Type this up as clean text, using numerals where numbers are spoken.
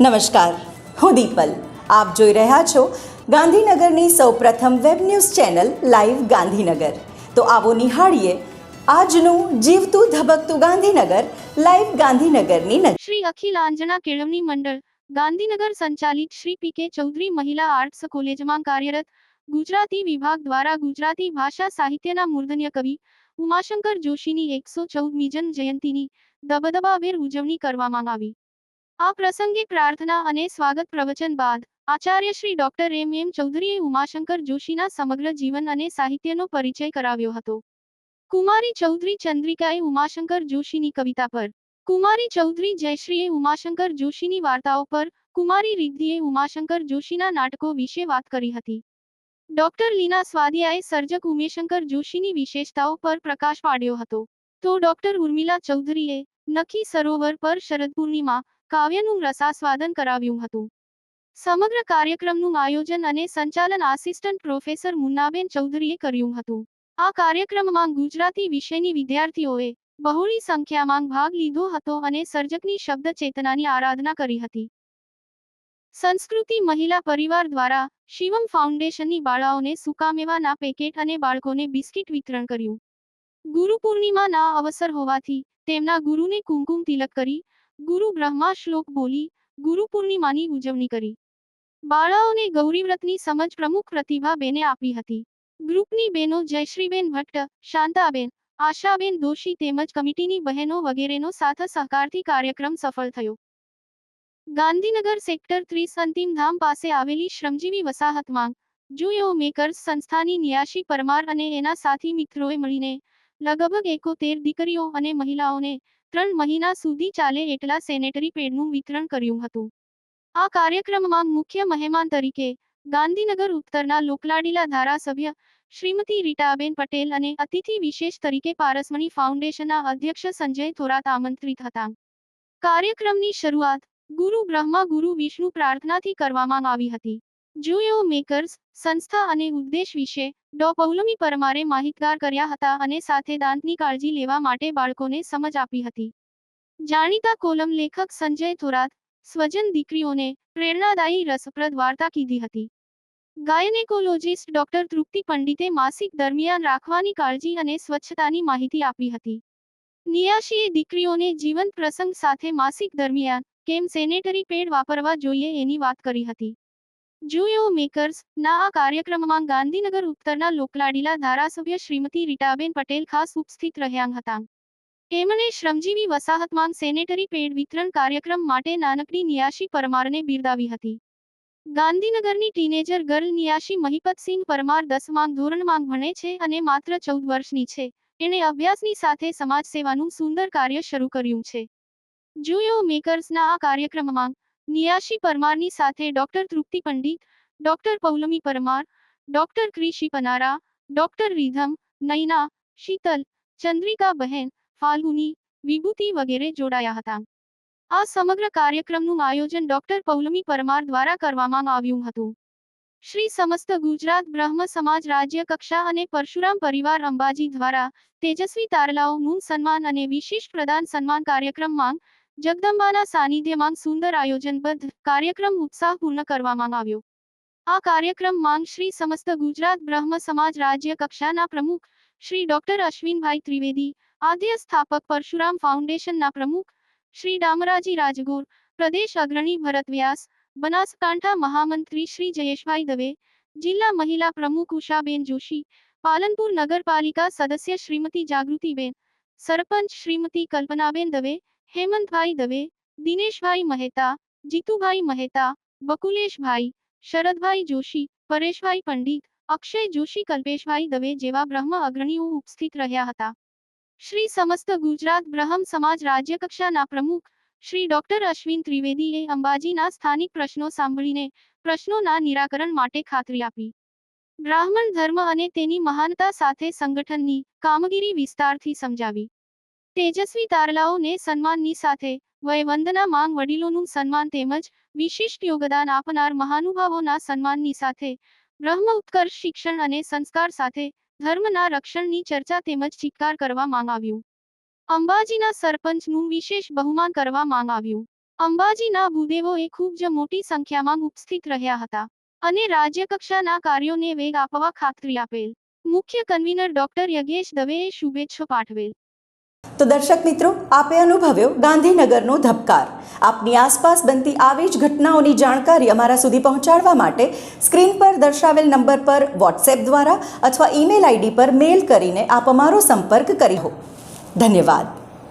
નમસ્કાર, હું દીપલ. આપ જોઈ રહ્યા છો ગાંધીનગરની સૌપ્રથમ web news channel live Gandhinagar. તો આવો નિહાળીએ આજનું જીવતું ધબકતું ગાંધીનગર લાઈવ ગાંધીનગરની નજર. શ્રી અખિલ આંજણા કેળવણી મંડળ ગાંધીનગર સંચાલિત શ્રી પી.કે. ચૌધરી મહિલા આર્ટ્સ કોલેજમાં કાર્યરત ગુજરાતી વિભાગ દ્વારા ગુજરાતી ભાષા સાહિત્યના મૂર્ધન્ય કવિ ઉમાશંકર જોશીની 114મી જન્મ જયંતિની દબદબાભેર ઉજવણી કરવામાં આવી. આ પ્રસંગે પ્રાર્થના અને સ્વાગત પ્રવચન બાદ આચાર્ય શ્રી ડોક્ટર એમ ચૌધરીએ ઉમાશંકર જોશીના સમગ્ર જીવન અને સાહિત્યનો પરિચય કરાવ્યો હતો. કુમારી ચૌધરી ચંદ્રિકાએ ઉમાશંકર જોશીની કવિતા પર, કુમારી ચૌધરી જયશ્રીએ ઉમાશંકર જોશીની વાર્તાઓ પર, કુમારી રિદ્ધિએ ઉમાશંકર જોશીના નાટકો વિશે વાત કરી હતી. ડોક્ટર લીના સ્વાદિયાએ સર્જક ઉમેશંકર જોશીની વિશેષતાઓ પર પ્રકાશ પાડ્યો હતો. તો ડોક્ટર ઉર્મિલા ચૌધરીએ નખી સરોવર પર શરદ પૂર્ણિમા કાવ્યનું રસાસ્વાદન કરાવ્યું હતું. સમગ્ર કાર્યક્રમનું આયોજન અને સંચાલન આસિસ્ટન્ટ પ્રોફેસર મુન્નાબેન ચૌધરીએ કર્યું હતું. આ કાર્યક્રમમાં ગુજરાતી વિષયની વિદ્યાર્થીઓએ બહોળી સંખ્યામાં ભાગ લીધો હતો અને સર્જકની શબ્દ ચેતનાની આરાધના કરી હતી. સંસ્કૃતિ મહિલા પરિવાર દ્વારા શિવમ ફાઉન્ડેશનની બાળાઓને સુકામેવાના પેકેટ અને બાળકોને બિસ્કિટ વિતરણ કર્યું. ગુરુ પૂર્ણિમાના અવસર હોવાથી તેમના ગુરુને કુમકુમ તિલક કરી ગુરુ બ્રહ્મા શ્લોક બોલી ગુરુ પૂર્ણિમાની ઉજવણી કરી. બાળાઓને ગૌરીવ્રતની સમજ પ્રમુખ પ્રતિભાબેને આપી હતી. ગ્રુપની બહેનો જયશ્રીબેન ભટ્ટ, શાંતાબેન, આશાબેન દોશી તેમજ કમિટીની બહેનો વગેરેનો સાથ સહકારથી કાર્યક્રમ સફળ થયો. ગાંધીનગર સેક્ટર 30 અંતિમ ધામ પાસે આવેલી શ્રમજીવી વસાહતમાં જુયો મેકર્સ સંસ્થાની નિયાશી પરમાર અને એના સાથી મિત્રોએ મળીને લગભગ 71 દીકરીઓ અને મહિલાઓને 3 મહિના સુધી ચાલે એટલા સેનેટરી પેડનું વિતરણ કર્યું હતું. આ કાર્યક્રમમાં મુખ્ય મહેમાન તરીકે ગાંધીનગર ઉત્તરના લોકલાડીલા ધારાસભ્ય શ્રીમતી રીટાબેન પટેલ અને અતિથિ વિશેષ તરીકે પારસમણી ફાઉન્ડેશનના અધ્યક્ષ સંજય થોરાત આમંત્રિત હતા. કાર્યક્રમની શરૂઆત ગુરુ બ્રહ્મા ગુરુ વિષ્ણુ પ્રાર્થનાથી કરવામાં આવી હતી. જુયો મેકર્સ સંસ્થા અને ઉદ્દેશ વિશે ડો. પૌલમી પરમારે માહિતગાર કર્યા હતા અને સાથે દાંતની કાળજી લેવા માટે બાળકોને સમજ આપી હતી. જાણીતા કોલમ લેખક સંજય થોરાત સ્વજન દીકરીઓને પ્રેરણાદાયી રસપ્રદ વાર્તા કીધી હતી. ગાયનેકોલોજિસ્ટ ડોક્ટર તૃપ્તિ પંડિતે માસિક દરમિયાન રાખવાની કાળજી અને સ્વચ્છતાની માહિતી આપી હતી. નિયાશીએ દીકરીઓને જીવંત પ્રસંગ સાથે માસિક દરમિયાન કેમ સેનેટરી પેડ વાપરવા જોઈએ એની વાત કરી હતી. જુયો મેકર્સ ના આ કાર્યક્રમમાં ગાંધીનગર ઉત્તરના લોકલાડીલા ધારાસભ્ય શ્રીમતી રીટાબેન પટેલ ખાસ ઉપસ્થિત રહ્યા હતા. એમણે શ્રમજીવી વસાહતમાં સેનેટરી પેડ વિતરણ કાર્યક્રમ માટે નાનકડી નિયાશી પરમારને બિરદાવી હતી. ગાંધીનગરની ટીનેજર ગર્લ નિયાશી મહિપતસિંહ પરમાર 10મા ધોરણમાં ભણે છે અને માત્ર 14 વર્ષની છે. એણે અભ્યાસની સાથે સમાજ સેવાનું સુંદર કાર્ય શરૂ કર્યું છે. જુયો મેકર્સના આ કાર્યક્રમમાં નિયાશી પરમારની સાથે doctor Trupti Pandit, doctor Paulami Parmar, doctor Krishi Panara, doctor Ridham, Naina, Sheetal, Chandrika બહેન, ફાલ્ગુની, વિભૂતિ વગેરે જોડાયા હતા. આ સમગ્ર કાર્યક્રમનું આયોજન ડોક્ટર પૌલમી પરમાર દ્વારા કરવામાં આવ્યું હતું. શ્રી સમસ્ત ગુજરાત બ્રહ્મ સમાજ રાજ્ય કક્ષા અને પરશુરામ પરિવાર અંબાજી દ્વારા તેજસ્વી તારલાઓનું સન્માન અને વિશિષ્ટ પ્રદાન સન્માન કાર્યક્રમમાં જગદંબાના સાનિધ્યમાં સુંદર આયોજનબદ્ધ કાર્યક્રમ ઉત્સાહપૂર્ણ કરવામાં આવ્યો. આ કાર્યક્રમમાં શ્રી સમસ્ત ગુજરાત બ્રહ્મ સમાજ રાજ્ય કક્ષાના પ્રમુખ શ્રી ડોક્ટર અશ્વિનભાઈ ત્રિવેદી, આદ્ય સ્થાપક પરશુરામ ફાઉન્ડેશનના પ્રમુખ શ્રી ડામરાજી રાજગોર, પ્રદેશ અગ્રણી ભરત વ્યાસ, બનાસકાંઠા મહામંત્રી શ્રી જયેશભાઈ દવે, જિલ્લા મહિલા પ્રમુખ ઉષાબેન જોશી, પાલનપુર નગરપાલિકા સદસ્ય શ્રીમતી જાગૃતિબેન, સરપંચ શ્રીમતી કલ્પનાબેન દવે, હેમંતભાઈ દવે, દિનેશભાઈ મહેતા, જીતુભાઈ મહેતા, બકુલેશભાઈ, શરદભાઈ જોશી, પરેશભાઈ પંડિત, અક્ષય જોશી, કલ્પેશભાઈ દવે જેવા બ્રહ્મ અગ્રણીઓ ઉપસ્થિત રહ્યા હતા. શ્રી સમસ્ત ગુજરાત બ્રહ્મ સમાજ રાજ્યકક્ષાના પ્રમુખ શ્રી ડોક્ટર અશ્વિન ત્રિવેદીએ અંબાજીના સ્થાનિક પ્રશ્નો સાંભળીને પ્રશ્નોના નિરાકરણ માટે ખાતરી આપી. બ્રાહ્મણ ધર્મ અને તેની મહાનતા સાથે સંગઠનની કામગીરી વિસ્તારથી સમજાવી. તેજસ્વી તારલાઓને સન્માનની સાથે વયવંદના માંગ વડીલોનું સન્માન તેમજ વિશિષ્ટ યોગદાન આપનાર મહાનુભાવોના સન્માનની સાથે બ્રહ્મ ઉત્કર્ષ શિક્ષણ અને સંસ્કાર સાથે ધર્મના રક્ષણની ચર્ચા તેમજ ચિત્કાર કરવા માંગ આવ્યું. અંબાજીના સરપંચનું વિશેષ બહુમાન કરવા માંગ આવ્યું. અંબાજીના ભૂદેવોએ ખૂબ જ મોટી સંખ્યામાં ઉપસ્થિત રહ્યા હતા અને રાજ્યકક્ષાના કાર્યોને વેગ આપવા ખાતરી આપેલ. મુખ્ય કન્વીનર ડોક્ટર યજ્ઞેશ દવેએ શુભેચ્છા પાઠવેલ. તો દર્શક મિત્રો, આપે અનુભવ્યો ગાંધીનગરનો ધબકાર. આપની આસપાસ બનતી આવી જ ઘટનાઓની જાણકારી અમારા સુધી પહોંચાડવા માટે સ્ક્રીન પર દર્શાવેલ નંબર પર વોટ્સએપ દ્વારા અથવા ઈમેલ આઈડી પર મેલ કરીને આપ અમારો સંપર્ક કરી હો. ધન્યવાદ.